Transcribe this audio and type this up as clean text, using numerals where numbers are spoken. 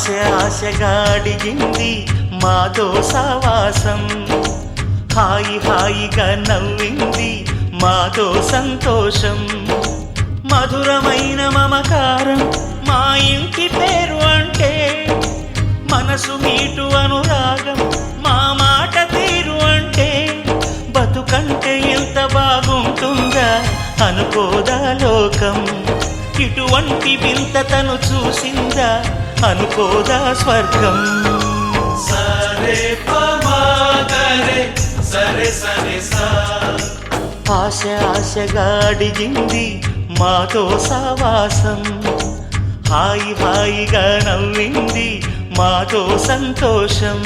ఆశగా అడిగింది మాతో సావాసం, హాయిగా నవ్వింది మాతో సంతోషం. మధురమైన మమకారం మా ఇంటి పేరు అంటే, మనసు మీటు అనురాగం మా మాట తీరు అంటే, బతుకంటే ఎంత బాగుంటుందా అనుకోదా లోకం. ఇటువంటి వింత తను చూసిందా అనుకోదా స్వర్గం. సరే పమాగరే సరే సరే సా. ఆశగా అడిగింది మాతో సావాసం, హాయిగా నవ్వింది మాతో సంతోషం.